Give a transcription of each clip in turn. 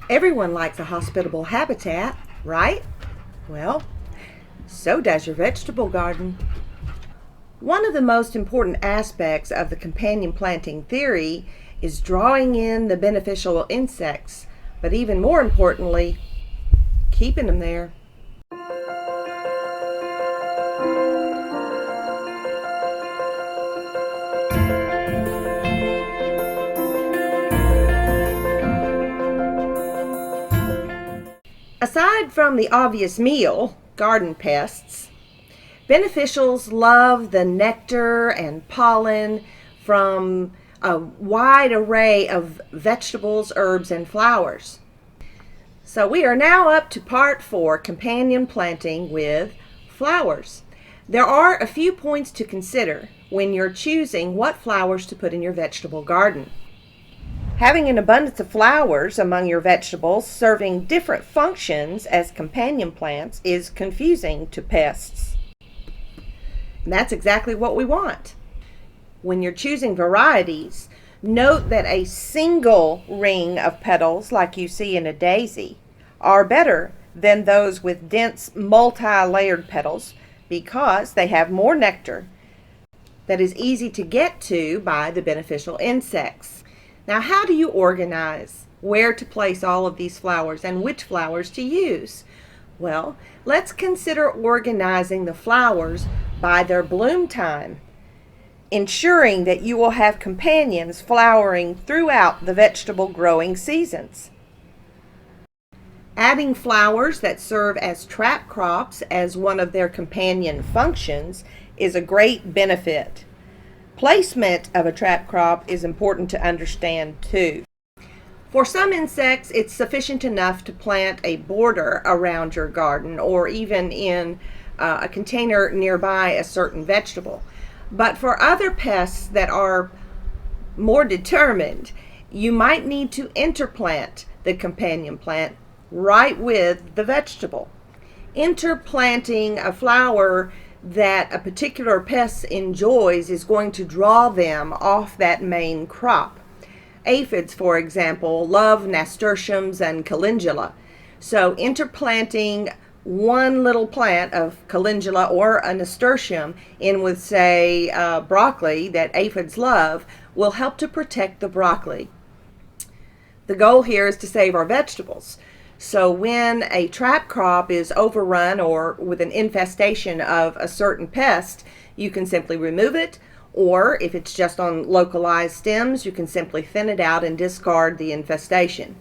Everyone likes a hospitable habitat, right? Well, so does your vegetable garden. One of the most important aspects of the companion planting theory is drawing in the beneficial insects, but even more importantly, keeping them there. Aside from the obvious meal, garden pests, beneficials love the nectar and pollen from a wide array of vegetables, herbs, and flowers. So we are now up to part 4, companion planting with flowers. There are a few points to consider when you're choosing what flowers to put in your vegetable garden. Having an abundance of flowers among your vegetables serving different functions as companion plants is confusing to pests. And that's exactly what we want. When you're choosing varieties, note that a single ring of petals, like you see in a daisy, are better than those with dense multi-layered petals because they have more nectar that is easy to get to by the beneficial insects. Now, how do you organize where to place all of these flowers and which flowers to use? Well, let's consider organizing the flowers by their bloom time, ensuring that you will have companions flowering throughout the vegetable growing seasons. Adding flowers that serve as trap crops as one of their companion functions is a great benefit. Placement of a trap crop is important to understand too. For some insects, it's sufficient enough to plant a border around your garden or even in a container nearby a certain vegetable. But for other pests that are more determined, you might need to interplant the companion plant right with the vegetable. Interplanting a flower that a particular pest enjoys is going to draw them off that main crop. Aphids, for example, love nasturtiums and calendula. So interplanting one little plant of calendula or a nasturtium in with, say, broccoli that aphids love will help to protect the broccoli. The goal here is to save our vegetables. So when a trap crop is overrun or with an infestation of a certain pest, you can simply remove it, or if it's just on localized stems, you can simply thin it out and discard the infestation.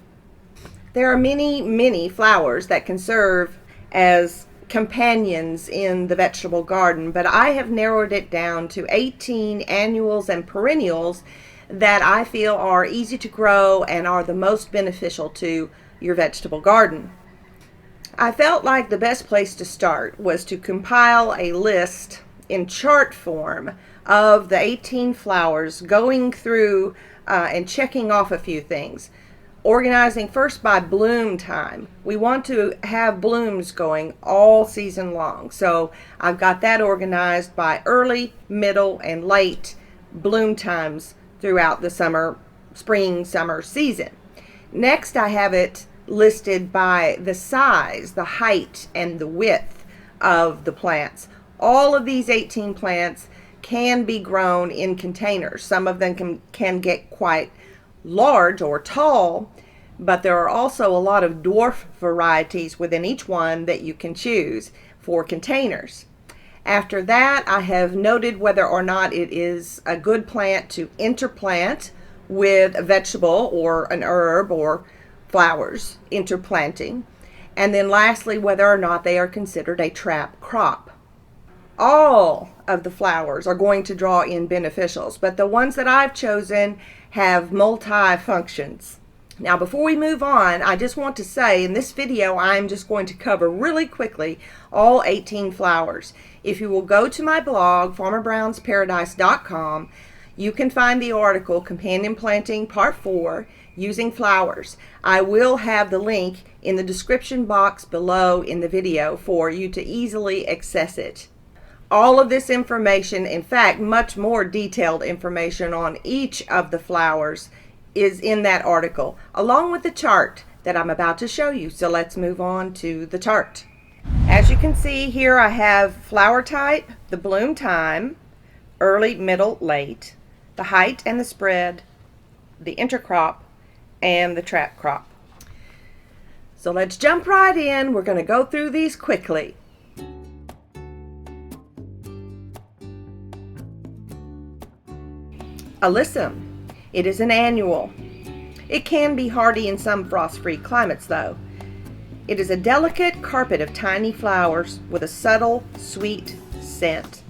There are many flowers that can serve as companions in the vegetable garden, but I have narrowed it down to 18 annuals and perennials that I feel are easy to grow and are the most beneficial to your vegetable garden. I felt like the best place to start was to compile a list in chart form of the 18 flowers, going through and checking off a few things. Organizing first by bloom time. We want to have blooms going all season long. So I've got that organized by early, middle, and late bloom times throughout the spring, summer season. Next, I have it listed by the size, the height, and the width of the plants. All of these 18 plants can be grown in containers. Some of them can get quite large or tall, but there are also a lot of dwarf varieties within each one that you can choose for containers. After that, I have noted whether or not it is a good plant to interplant with a vegetable or an herb or flowers, interplanting. And then lastly, whether or not they are considered a trap crop. All of the flowers are going to draw in beneficials, but the ones that I've chosen have multi-functions. Now, before we move on, I just want to say in this video, I'm just going to cover really quickly all 18 flowers. If you will go to my blog, farmerbrownsparadise.com, you can find the article, Companion Planting Part 4, Using Flowers. I will have the link in the description box below in the video for you to easily access it. All of this information, in fact, much more detailed information on each of the flowers is in that article, along with the chart that I'm about to show you. So let's move on to the chart. As you can see here, I have flower type, the bloom time, early, middle, late, the height and the spread, the intercrop, and the trap crop. So let's jump right in. We're going to go through these quickly. Alyssum. It is an annual. It can be hardy in some frost-free climates though. It is a delicate carpet of tiny flowers with a subtle, sweet scent.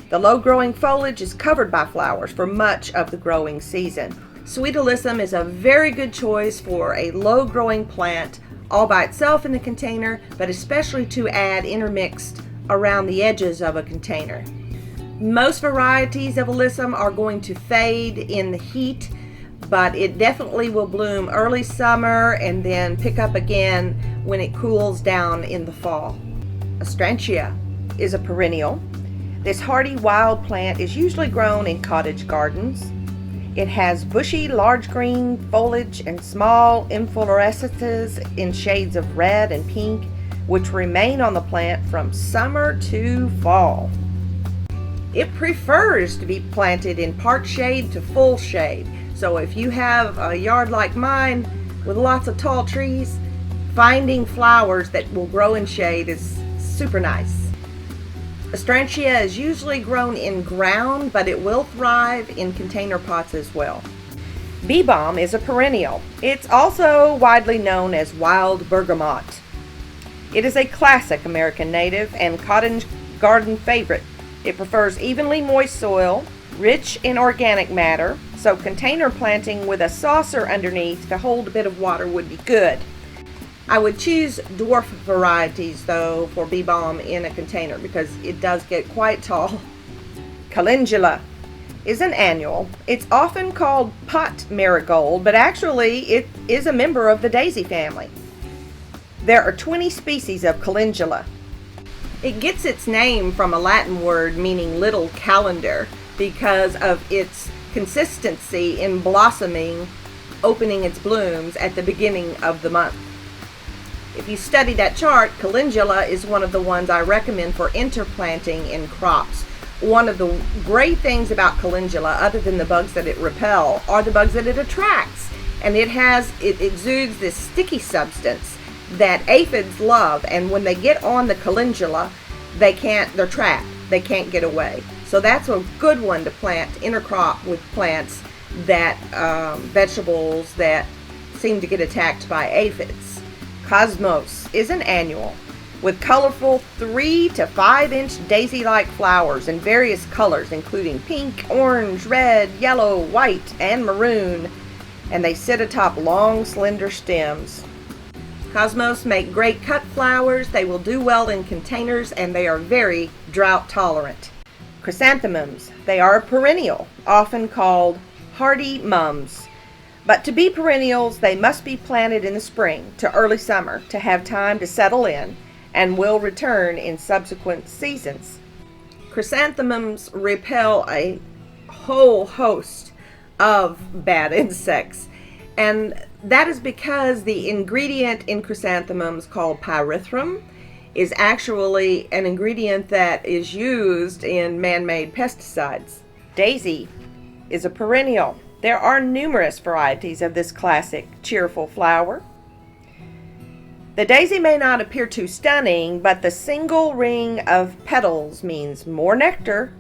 The low-growing foliage is covered by flowers for much of the growing season. Sweet alyssum is a very good choice for a low-growing plant all by itself in the container, but especially to add intermixed around the edges of a container. Most varieties of alyssum are going to fade in the heat, but it definitely will bloom early summer and then pick up again when it cools down in the fall. Astrantia is a perennial. This hardy wild plant is usually grown in cottage gardens. It has bushy, large green foliage and small inflorescences in shades of red and pink, which remain on the plant from summer to fall. It prefers to be planted in part shade to full shade. So if you have a yard like mine with lots of tall trees, finding flowers that will grow in shade is super nice. Astrantia is usually grown in ground, but it will thrive in container pots as well. Bee balm is a perennial. It's also widely known as wild bergamot. It is a classic American native and cottage garden favorite. It prefers evenly moist soil, rich in organic matter, so container planting with a saucer underneath to hold a bit of water would be good. I would choose dwarf varieties though for bee balm in a container because it does get quite tall. Calendula is an annual. It's often called pot marigold, but actually it is a member of the daisy family. There are 20 species of calendula. It gets its name from a Latin word meaning little calendar because of its consistency in blossoming, opening its blooms at the beginning of the month. If you study that chart, calendula is one of the ones I recommend for interplanting in crops. One of the great things about calendula, other than the bugs that it repels, are the bugs that it attracts. And it exudes this sticky substance that aphids love, and when they get on the calendula, they're trapped. They can't get away. So that's a good one to plant intercrop with plants that vegetables that seem to get attacked by aphids. Cosmos is an annual with colorful 3 to 5 inch daisy-like flowers in various colors, including pink, orange, red, yellow, white, and maroon, and they sit atop long, slender stems. Cosmos make great cut flowers. They will do well in containers, and they are very drought tolerant. Chrysanthemums. They are a perennial, often called hardy mums. But to be perennials, they must be planted in the spring to early summer to have time to settle in and will return in subsequent seasons. Chrysanthemums repel a whole host of bad insects, and that is because the ingredient in chrysanthemums called pyrethrum is actually an ingredient that is used in man-made pesticides. Daisy is a perennial. There are numerous varieties of this classic cheerful flower. The daisy may not appear too stunning, but the single ring of petals means more nectar,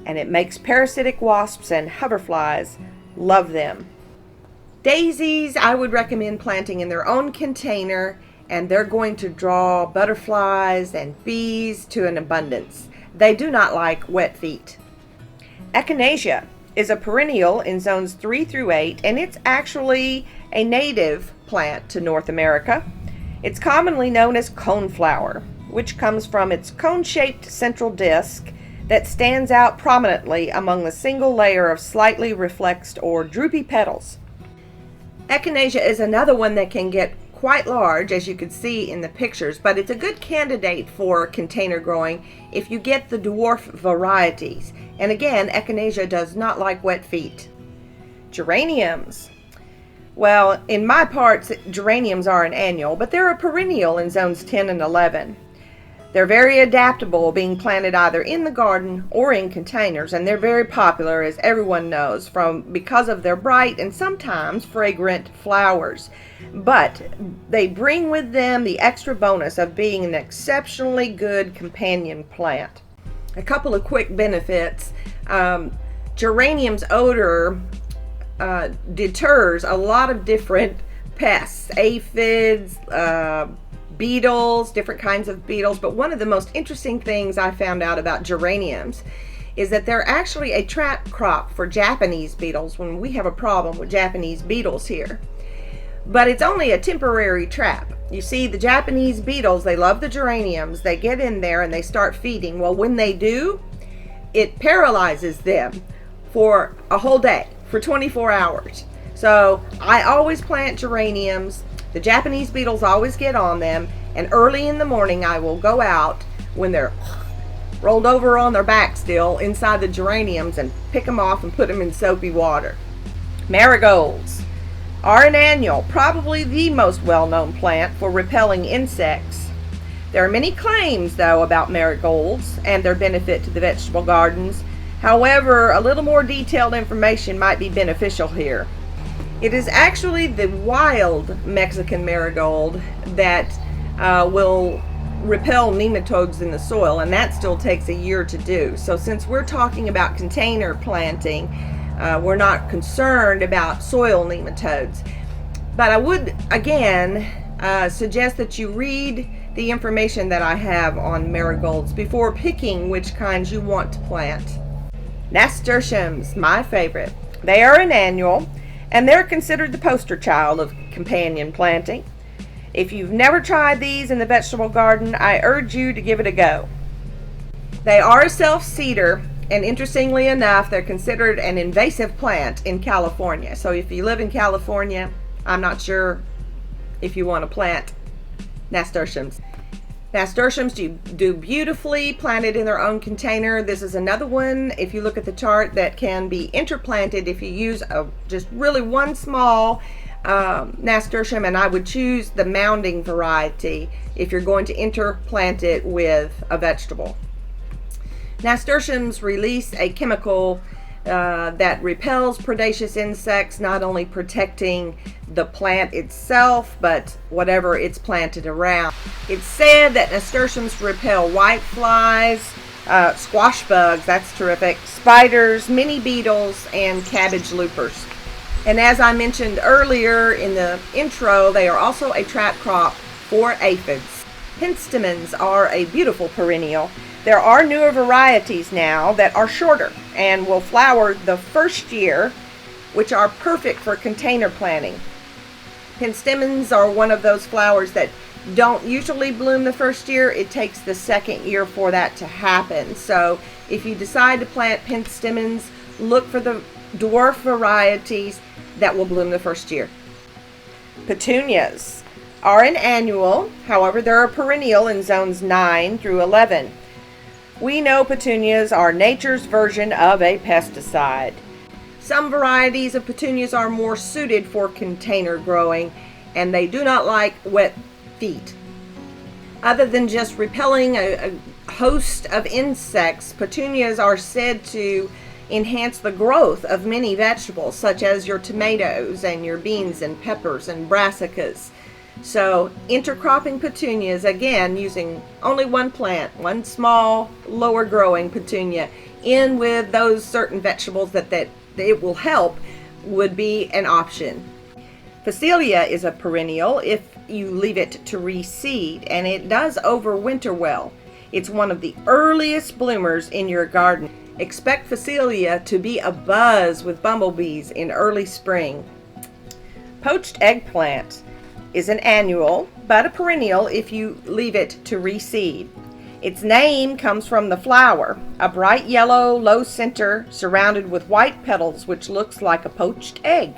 and it makes parasitic wasps and hoverflies love them. Daisies, I would recommend planting in their own container, and they're going to draw butterflies and bees to an abundance. They do not like wet feet. Echinacea is a perennial in zones 3 through 8, and it's actually a native plant to North America. It's commonly known as coneflower, which comes from its cone-shaped central disc that stands out prominently among the single layer of slightly reflexed or droopy petals. Echinacea is another one that can get quite large, as you can see in the pictures, but it's a good candidate for container growing if you get the dwarf varieties. And again, Echinacea does not like wet feet. Geraniums. Well, in my parts, geraniums are an annual, but they're a perennial in zones 10 and 11. They're very adaptable, being planted either in the garden or in containers, and they're very popular, as everyone knows, because of their bright and sometimes fragrant flowers. But they bring with them the extra bonus of being an exceptionally good companion plant. A couple of quick benefits. Geranium's odor deters a lot of different pests, aphids, beetles, different kinds of beetles. But one of the most interesting things I found out about geraniums is that they're actually a trap crop for Japanese beetles when we have a problem with Japanese beetles here. But it's only a temporary trap. You see, the Japanese beetles, they love the geraniums. They get in there and they start feeding. Well, when they do, it paralyzes them for a whole day, for 24 hours. So I always plant geraniums. The Japanese beetles always get on them, and early in the morning I will go out when they're rolled over on their back still inside the geraniums and pick them off and put them in soapy water. Marigolds are an annual, probably the most well-known plant for repelling insects. There are many claims, though, about marigolds and their benefit to the vegetable gardens. However, a little more detailed information might be beneficial here. It is actually the wild Mexican marigold that will repel nematodes in the soil, and that still takes a year to do. So since we're talking about container planting, we're not concerned about soil nematodes. But I would, again, suggest that you read the information that I have on marigolds before picking which kinds you want to plant. Nasturtiums, my favorite. They are an annual, and they're considered the poster child of companion planting. If you've never tried these in the vegetable garden, I urge you to give it a go. They are a self-seeder, and interestingly enough, they're considered an invasive plant in California. So if you live in California, I'm not sure if you want to plant nasturtiums. Nasturtiums do beautifully planted in their own container. This is another one, if you look at the chart, that can be interplanted if you use just really one small nasturtium, and I would choose the mounding variety if you're going to interplant it with a vegetable. Nasturtiums release a chemical that repels predaceous insects, not only protecting the plant itself, but whatever it's planted around. It's said that nasturtiums repel whiteflies, squash bugs, that's terrific, spiders, mini beetles, and cabbage loopers. And as I mentioned earlier in the intro, they are also a trap crop for aphids. Penstemons are a beautiful perennial. There are newer varieties now that are shorter and will flower the first year, which are perfect for container planting. Penstemons are one of those flowers that don't usually bloom the first year. It takes the second year for that to happen. So if you decide to plant penstemons, look for the dwarf varieties that will bloom the first year. Petunias are an annual, however they're a perennial in zones 9 through 11. We know petunias are nature's version of a pesticide. Some varieties of petunias are more suited for container growing, and they do not like wet feet. Other than just repelling a host of insects, petunias are said to enhance the growth of many vegetables, such as your tomatoes and your beans and peppers and brassicas. So intercropping petunias, again, using only one plant, one small, lower growing petunia, in with those certain vegetables that it will help, would be an option. Phacelia is a perennial if you leave it to reseed, and it does overwinter well. It's one of the earliest bloomers in your garden. Expect Phacelia to be abuzz with bumblebees in early spring. Poached eggplant is an annual, but a perennial if you leave it to reseed. Its name comes from the flower, a bright yellow, low center surrounded with white petals, which looks like a poached egg.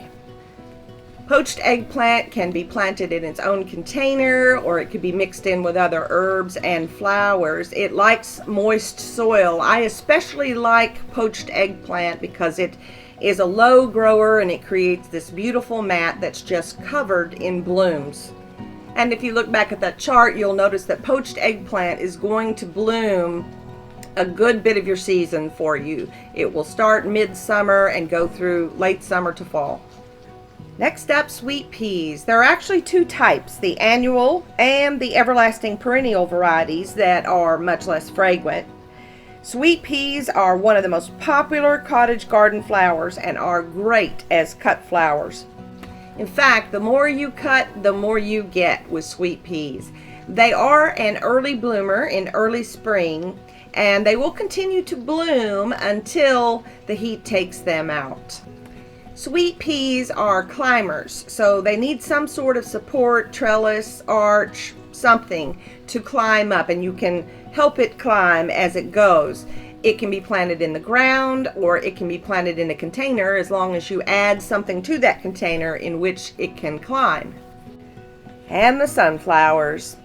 Poached eggplant can be planted in its own container, or it could be mixed in with other herbs and flowers. It likes moist soil. I especially like poached eggplant because it is a low grower, and it creates this beautiful mat that's just covered in blooms. And if you look back at that chart, you'll notice that poached eggplant is going to bloom a good bit of your season for you. It will start midsummer and go through late summer to fall. Next up, sweet peas. There are actually two types, the annual and the everlasting perennial varieties that are much less fragrant. Sweet peas are one of the most popular cottage garden flowers and are great as cut flowers. In fact, the more you cut, the more you get with sweet peas. They are an early bloomer in early spring, and they will continue to bloom until the heat takes them out. Sweet peas are climbers, so they need some sort of support, trellis, arch, something to climb up, and you can help it climb as it goes. It can be planted in the ground or it can be planted in a container, as long as you add something to that container in which it can climb. And the sunflowers.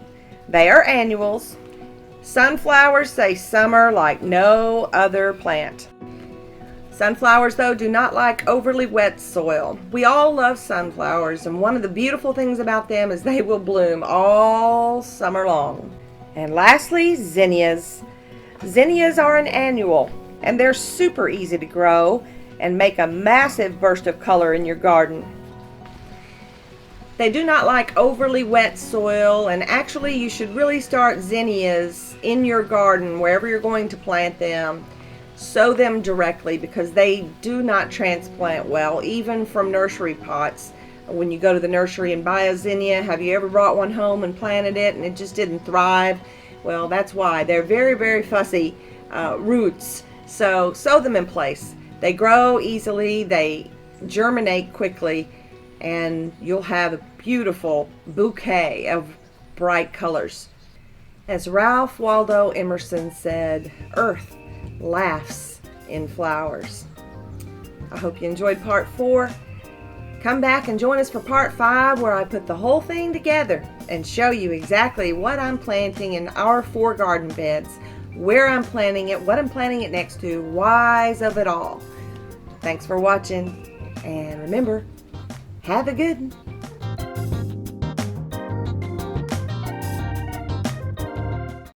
They are annuals. Sunflowers say summer like no other plant. Sunflowers, though, do not like overly wet soil. We all love sunflowers, and one of the beautiful things about them is they will bloom all summer long. And lastly, zinnias. Zinnias are an annual, and they're super easy to grow and make a massive burst of color in your garden. They do not like overly wet soil, and actually you should really start zinnias in your garden wherever you're going to plant them. Sow them directly because they do not transplant well, even from nursery pots. When you go to the nursery and buy a zinnia, have you ever brought one home and planted it and it just didn't thrive? Well, that's why. They're very, very fussy roots. So sow them in place. They grow easily, they germinate quickly, and you'll have a beautiful bouquet of bright colors. As Ralph Waldo Emerson said, "Earth laughs in flowers." I hope you enjoyed part 4. Come back and join us for part 5, where I put the whole thing together and show you exactly what I'm planting in our 4 garden beds, where I'm planting it, what I'm planting it next to, whys of it all. Thanks for watching, and remember, have a good one.